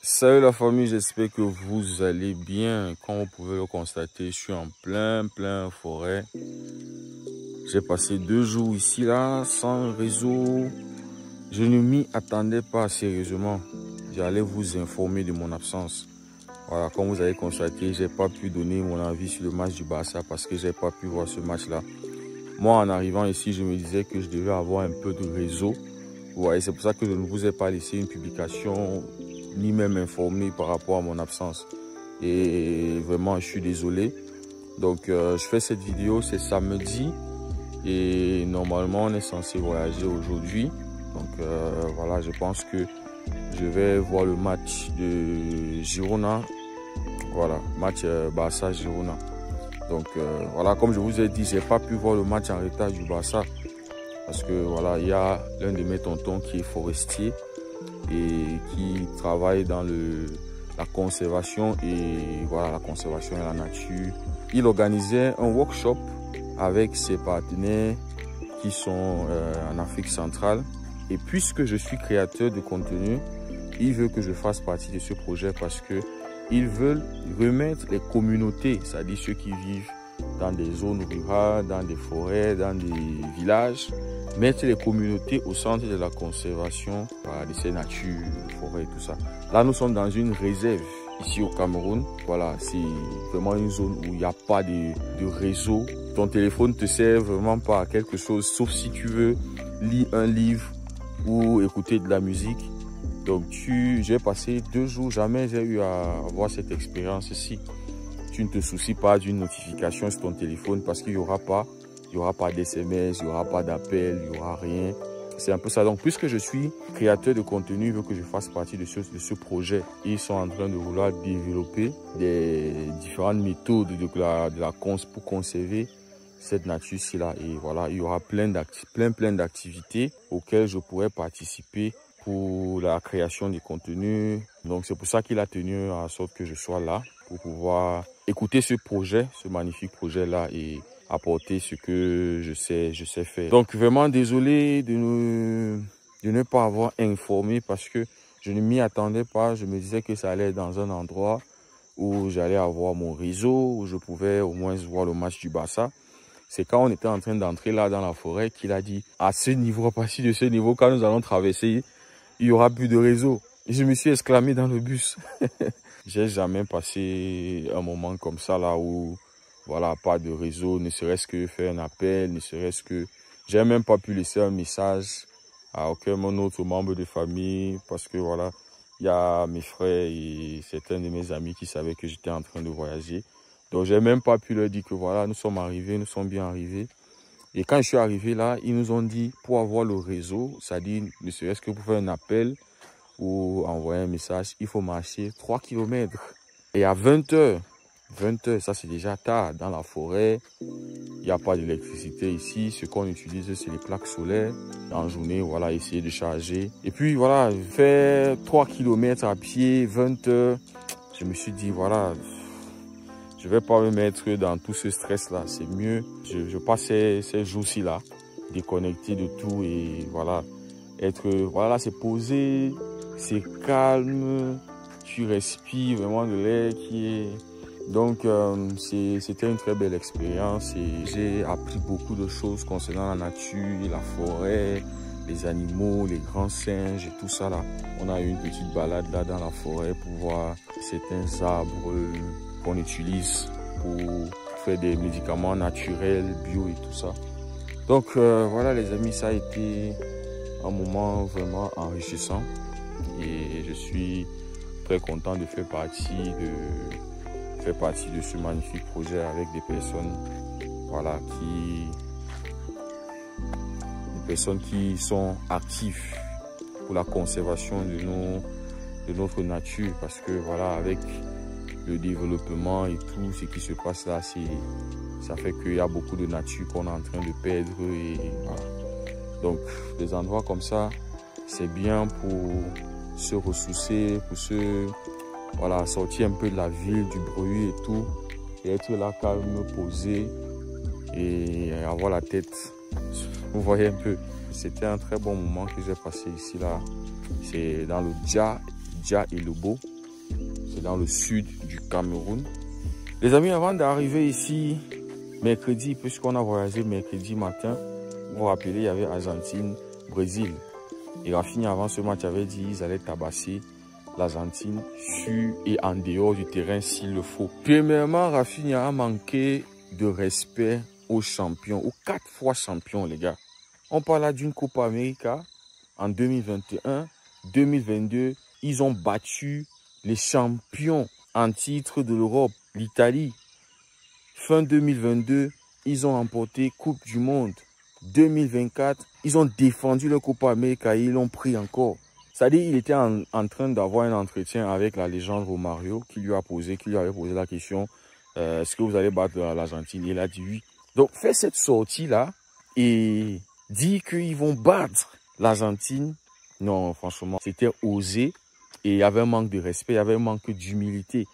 Salut la famille, j'espère que vous allez bien. Comme vous pouvez le constater, je suis en plein forêt. J'ai passé 2 jours ici là, sans réseau. Je ne m'y attendais pas sérieusement. J'allais vous informer de mon absence. Voilà, comme vous avez constaté, j'ai pas pu donner mon avis sur le match du Barça parce que j'ai pas pu voir ce match là. Moi, en arrivant ici, je me disais que je devais avoir un peu de réseau. Vous voyez, c'est pour ça que je ne vous ai pas laissé une publication ni même informé par rapport à mon absence. Et vraiment, je suis désolé. Donc, je fais cette vidéo, c'est samedi. Et normalement, on est censé voyager aujourd'hui. Donc, voilà, je pense que je vais voir le match de Girona. Voilà, match Barça-Girona. Donc, voilà, comme je vous ai dit, je n'ai pas pu voir le match en retard du Barça. Parce que, voilà, il y a l'un de mes tontons qui est forestier et qui travaille dans la conservation et voilà, la conservation et la nature. Il organisait un workshop avec ses partenaires qui sont en Afrique centrale. Et puisque je suis créateur de contenu, il veut que je fasse partie de ce projet parce que ils veulent remettre les communautés, c'est-à-dire ceux qui vivent dans des zones rurales, dans des forêts, dans des villages, mettre les communautés au centre de la conservation de ces natures, forêts et tout ça. Là, nous sommes dans une réserve ici au Cameroun. Voilà, c'est vraiment une zone où il n'y a pas de réseau. Ton téléphone ne te sert vraiment pas à quelque chose, sauf si tu veux lire un livre ou écouter de la musique. Donc, j'ai passé 2 jours, jamais j'ai eu à avoir cette expérience-ci. Tu ne te soucies pas d'une notification sur ton téléphone parce qu'il n'y aura pas. Il n'y aura pas d'SMS, il n'y aura pas d'appel, il n'y aura rien. C'est un peu ça. Donc, puisque je suis créateur de contenu, il veut que je fasse partie de ce projet. Ils sont en train de vouloir développer des différentes méthodes pour conserver cette nature-ci là. Et voilà, il y aura plein d'activités auxquelles je pourrais participer pour la création des contenus. Donc, c'est pour ça qu'il a tenu à sorte que je sois là pour pouvoir écouter ce projet, ce magnifique projet-là et apporter ce que je sais faire. Donc vraiment désolé de ne pas avoir informé parce que je ne m'y attendais pas. Je me disais que ça allait être dans un endroit où j'allais avoir mon réseau, où je pouvais au moins voir le match du Barça. C'est quand on était en train d'entrer là dans la forêt qu'il a dit à ce niveau, à partir de ce niveau, quand nous allons traverser, il n'y aura plus de réseau. Et je me suis exclamé dans le bus. J'ai jamais passé un moment comme ça là où voilà, pas de réseau, ne serait-ce que faire un appel, ne serait-ce que... J'ai même pas pu laisser un message à aucun autre membre de famille parce que voilà, il y a mes frères et certains de mes amis qui savaient que j'étais en train de voyager. Donc, j'ai même pas pu leur dire que voilà, nous sommes arrivés, nous sommes bien arrivés. Et quand je suis arrivé là, ils nous ont dit pour avoir le réseau, c'est-à-dire ne serait-ce que pour faire un appel ou envoyer un message, il faut marcher 3 km. Et à 20 h, ça c'est déjà tard dans la forêt. Il n'y a pas d'électricité ici. Ce qu'on utilise, c'est les plaques solaires. En journée, voilà, essayer de charger. Et puis voilà, faire 3 km à pied, 20 h. Je me suis dit, voilà, je ne vais pas me mettre dans tout ce stress-là. C'est mieux. Je passe ces jours-ci là, déconnecté de tout et voilà, voilà, c'est posé, c'est calme. Tu respires vraiment de l'air qui est... Donc, c'était une très belle expérience et j'ai appris beaucoup de choses concernant la nature, la forêt, les animaux, les grands singes et tout ça là. On a eu une petite balade là dans la forêt pour voir certains arbres qu'on utilise pour faire des médicaments naturels, bio et tout ça. Donc, voilà les amis, ça a été un moment vraiment enrichissant et je suis très content de faire partie de ce magnifique projet avec des personnes, voilà, des personnes qui sont actives pour la conservation de notre nature parce que voilà, avec le développement et tout ce qui se passe là, ça fait qu'il y a beaucoup de nature qu'on est en train de perdre et voilà. Donc des endroits comme ça, c'est bien pour se ressourcer, pour voilà, sortir un peu de la ville, du bruit et tout, et être là calme, posé et avoir la tête. Vous voyez un peu, c'était un très bon moment que j'ai passé ici là. C'est dans le Dja et Lobo. dans le sud du Cameroun. Les amis, avant d'arriver ici, mercredi, puisqu'on a voyagé mercredi matin, vous vous rappelez, il y avait Argentine-Brésil. Et Rafinha, avant ce match, avait dit qu'ils allaient tabasser l'Argentine sur et en dehors du terrain s'il le faut. Premièrement, Rafinha a manqué de respect aux champions, aux 4 fois champions, les gars. On parle là d'une Copa América en 2021, 2022. Ils ont battu les champions en titre de l'Europe, l'Italie. Fin 2022, ils ont remporté Coupe du Monde. 2024, ils ont défendu le Copa América et ils l'ont pris encore. C'est-à-dire qu'il était en train d'avoir un entretien avec la légende Romario qui lui avait posé la question est-ce que vous allez battre l'Argentine? Il a dit oui. Donc, fait cette sortie-là et dit qu'ils vont battre l'Argentine. Non, franchement, c'était osé et il y avait un manque de respect, il y avait un manque d'humilité.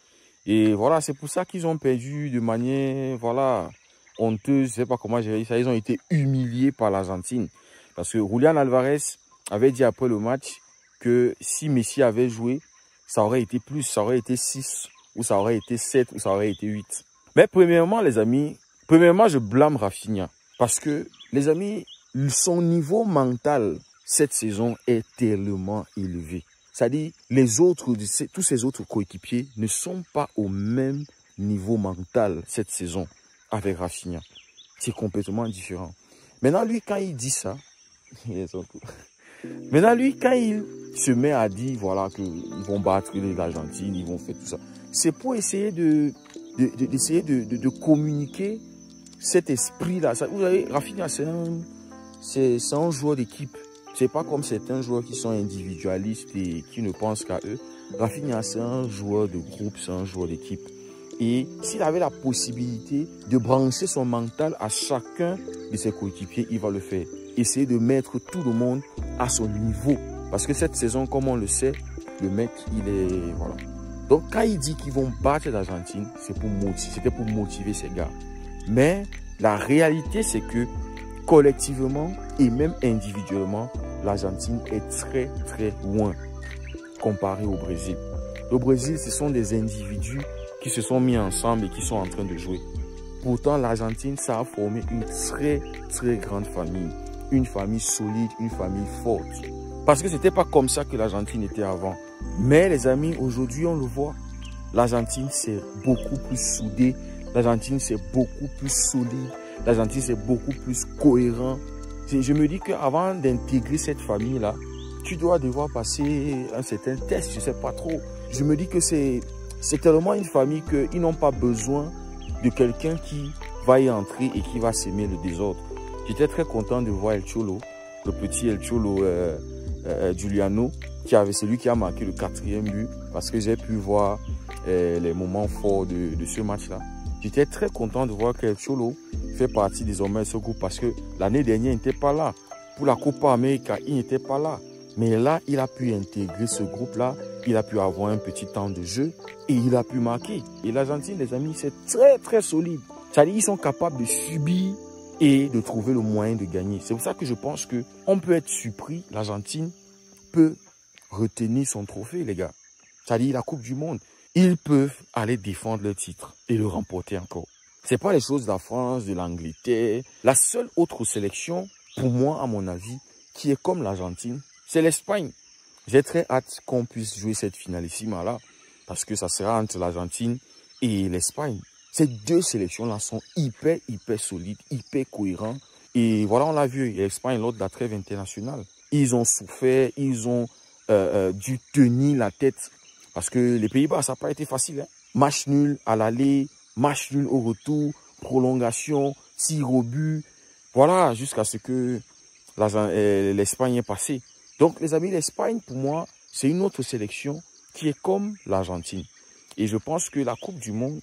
Et voilà, c'est pour ça qu'ils ont perdu de manière, voilà, honteuse. Je ne sais pas comment j'ai dit ça. Ils ont été humiliés par l'Argentine. Parce que Julián Alvarez avait dit après le match que si Messi avait joué, ça aurait été plus, ça aurait été 6, ou ça aurait été 7, ou ça aurait été 8. Mais premièrement, les amis, je blâme Rafinha. Parce que, les amis, son niveau mental, cette saison, est tellement élevé. C'est-à-dire, tous ces autres coéquipiers ne sont pas au même niveau mental cette saison avec Rafinha. C'est complètement différent. Maintenant, lui, quand il dit ça, maintenant, lui, quand il se met à dire, voilà, qu'ils vont battre l'Argentine, ils vont faire tout ça, c'est pour essayer de communiquer cet esprit-là. Vous savez, Rafinha, c'est un joueur d'équipe. C'est pas comme certains joueurs qui sont individualistes et qui ne pensent qu'à eux. Rafinha, c'est un joueur de groupe, c'est un joueur d'équipe. Et s'il avait la possibilité de brancher son mental à chacun de ses coéquipiers, il va le faire. Essayer de mettre tout le monde à son niveau. Parce que cette saison, comme on le sait, le mec, il est... Voilà. Donc, quand il dit qu'ils vont battre l'Argentine, c'était pour motiver ces gars. Mais la réalité, c'est que collectivement et même individuellement, l'Argentine est très, très loin comparé au Brésil. Le Brésil, ce sont des individus qui se sont mis ensemble et qui sont en train de jouer. Pourtant, l'Argentine, ça a formé une très, très grande famille. Une famille solide, une famille forte. Parce que ce n'était pas comme ça que l'Argentine était avant. Mais les amis, aujourd'hui, on le voit. L'Argentine, c'est beaucoup plus soudé. L'Argentine, c'est beaucoup plus solide. L'Argentine, c'est beaucoup plus cohérent. Je me dis qu'avant d'intégrer cette famille-là, tu dois devoir passer un certain test, je ne sais pas trop. Je me dis que c'est tellement une famille qu'ils n'ont pas besoin de quelqu'un qui va y entrer et qui va s'aimer le désordre. J'étais très content de voir El Cholo, le petit El Cholo Giuliano, celui qui a marqué le 4e but, parce que j'ai pu voir les moments forts de ce match-là. J'étais très content de voir que El Cholo fait partie désormais de ce groupe, parce que l'année dernière, il n'était pas là. Pour la Copa América, il n'était pas là. Mais là, il a pu intégrer ce groupe-là, il a pu avoir un petit temps de jeu et il a pu marquer. Et l'Argentine, les amis, c'est très, très solide. C'est-à-dire qu'ils sont capables de subir et de trouver le moyen de gagner. C'est pour ça que je pense qu'on peut être surpris. L'Argentine peut retenir son trophée, les gars. C'est-à-dire la Coupe du Monde. Ils peuvent aller défendre le titre et le remporter encore. Ce n'est pas les choses de la France, de l'Angleterre. La seule autre sélection, pour moi, à mon avis, qui est comme l'Argentine, c'est l'Espagne. J'ai très hâte qu'on puisse jouer cette finalissima-là, parce que ça sera entre l'Argentine et l'Espagne. Ces deux sélections-là sont hyper solides, hyper cohérents. Et voilà, on l'a vu, l'Espagne, lors de la trêve internationale, ils ont souffert, ils ont dû tenir la tête. Parce que les Pays-Bas, ça n'a pas été facile. Hein. Match nul à l'aller, match nul au retour, prolongation, tir au but. Voilà, jusqu'à ce que l'Espagne est passée. Donc, les amis, l'Espagne, pour moi, c'est une autre sélection qui est comme l'Argentine. Et je pense que la Coupe du Monde,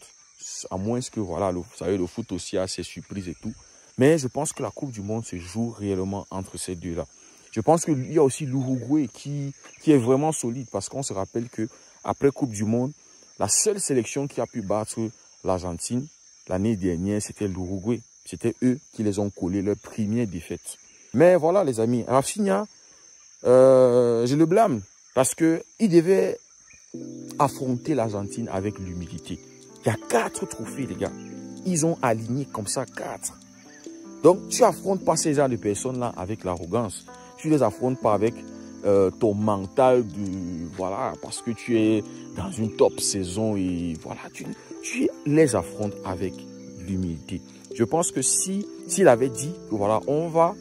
à moins que, voilà, vous savez, le foot aussi a ses surprises et tout. Mais je pense que la Coupe du Monde se joue réellement entre ces deux-là. Je pense qu'il y a aussi l'Uruguay qui est vraiment solide, parce qu'on se rappelle que après Coupe du Monde, la seule sélection qui a pu battre l'Argentine l'année dernière, c'était l'Uruguay. C'était eux qui les ont collés leur première défaite. Mais voilà, les amis, Rafinha, je le blâme parce qu'il devait affronter l'Argentine avec l'humilité. Il y a 4 trophées, les gars. Ils ont aligné comme ça 4. Donc, tu affrontes pas ces genres de personnes-là avec l'arrogance. Tu les affrontes pas avec ton mental de... Voilà, parce que tu es dans une top saison et voilà, tu les affrontes avec l'humilité. Je pense que s'il avait dit que voilà, on va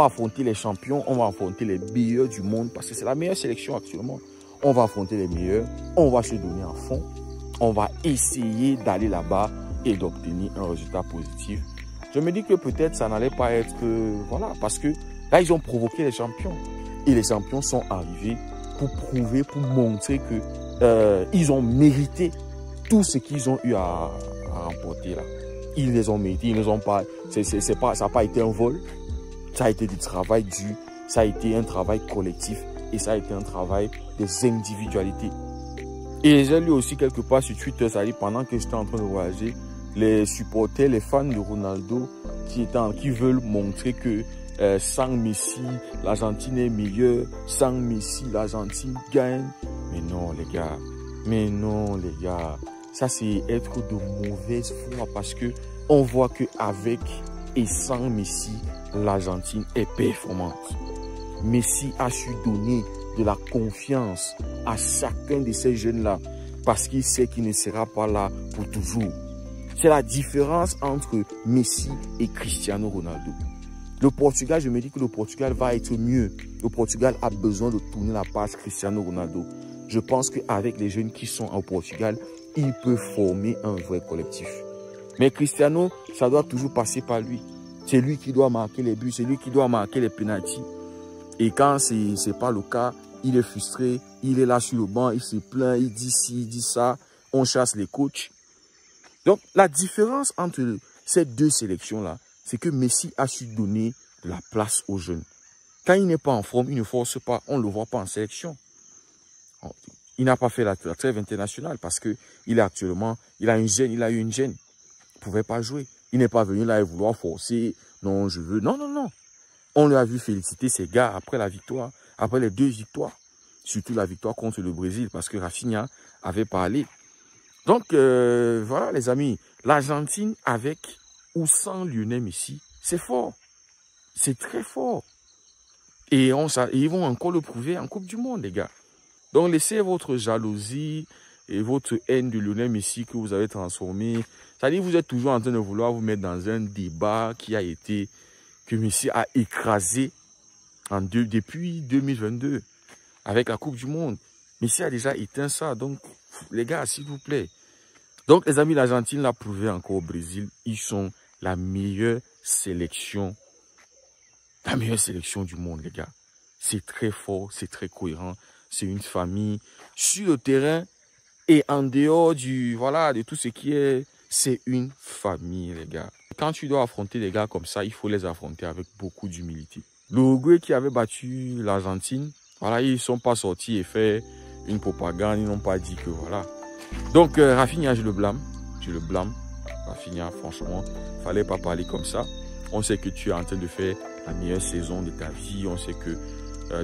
affronter les champions, on va affronter les meilleurs du monde parce que c'est la meilleure sélection actuellement. On va affronter les meilleurs, on va se donner à fond, on va essayer d'aller là-bas et d'obtenir un résultat positif. Je me dis que peut-être ça n'allait pas être... voilà, parce que là, ils ont provoqué les champions. Et les champions sont arrivés pour prouver, pour montrer que ils ont mérité tout ce qu'ils ont eu à remporter là. Ils les ont mérités, ils ne ont pas... ça n'a pas été un vol. Ça a été du travail dur, ça a été un travail collectif et ça a été un travail des individualités. Et j'ai lu aussi quelque part sur Twitter, ça dit pendant que j'étais en train de voyager, les supporters, les fans de Ronaldo qui veulent montrer que sans Messi, l'Argentine est meilleure, sans Messi, l'Argentine gagne. Mais non les gars, ça c'est être de mauvaise foi parce que on voit qu'avec et sans Messi, l'Argentine est performante. Messi a su donner de la confiance à chacun de ces jeunes-là parce qu'il sait qu'il ne sera pas là pour toujours. C'est la différence entre Messi et Cristiano Ronaldo. Le Portugal, je me dis que le Portugal va être mieux. Le Portugal a besoin de tourner la page Cristiano Ronaldo. Je pense qu'avec les jeunes qui sont au Portugal, il peut former un vrai collectif. Mais Cristiano, ça doit toujours passer par lui. C'est lui qui doit marquer les buts, c'est lui qui doit marquer les pénaltys. Et quand ce n'est pas le cas, il est frustré, il est là sur le banc, il se plaint, il dit ci, il dit ça, on chasse les coachs. Donc la différence entre ces deux sélections-là, c'est que Messi a su donner de la place aux jeunes. Quand il n'est pas en forme, il ne force pas, on ne le voit pas en sélection. Il n'a pas fait la trêve internationale parce qu'il a une gêne, il a eu une gêne. Il ne pouvait pas jouer. Il n'est pas venu là et vouloir forcer. Non, je veux. Non, non, non. On lui a vu féliciter ses gars après la victoire, après les 2 victoires. Surtout la victoire contre le Brésil parce que Rafinha avait parlé. Donc, voilà les amis. L'Argentine avec ou sans Lionel Messi, c'est fort. C'est très fort. Et ils vont encore le prouver en Coupe du Monde, les gars. Donc, laissez votre jalousie et votre haine de Lionel Messi que vous avez transformé. C'est-à-dire vous êtes toujours en train de vouloir vous mettre dans un débat que Messi a écrasé depuis 2022 avec la Coupe du Monde. Messi a déjà éteint ça. Donc, les gars, s'il vous plaît. Donc, les amis, l'Argentine l'a prouvé encore au Brésil. Ils sont la meilleure sélection du monde, les gars. C'est très fort, c'est très cohérent. C'est une famille sur le terrain et en dehors de tout ce qui est, c'est une famille, les gars. Quand tu dois affronter les gars comme ça, il faut les affronter avec beaucoup d'humilité. L'Uruguay qui avait battu l'Argentine, voilà, ils ne sont pas sortis et fait une propagande, ils n'ont pas dit que voilà. Donc, Rafinha, je le blâme. Rafinha, franchement, il ne fallait pas parler comme ça. On sait que tu es en train de faire la meilleure saison de ta vie. On sait que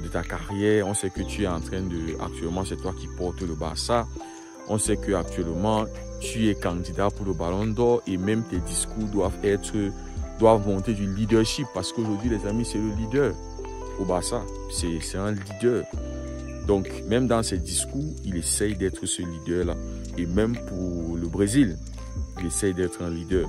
de ta carrière. On sait que tu es en train de... Actuellement, c'est toi qui portes le Barça. On sait que actuellement tu es candidat pour le Ballon d'Or et même tes discours doivent monter du leadership parce qu'aujourd'hui, les amis, c'est le leader au Barça. C'est un leader. Donc, même dans ses discours, il essaye d'être ce leader-là. Et même pour le Brésil, il essaye d'être un leader.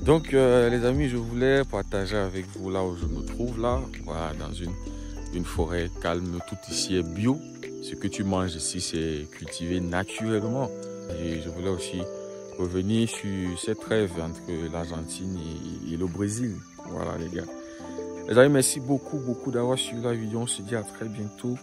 Donc, les amis, je voulais partager avec vous là où je me trouve là. Voilà, dans une forêt calme. Tout ici est bio. Ce que tu manges ici, c'est cultivé naturellement. Et je voulais aussi revenir sur cette rêve entre l'Argentine et le Brésil. Voilà, les gars. Les amis, merci beaucoup d'avoir suivi la vidéo. On se dit à très bientôt.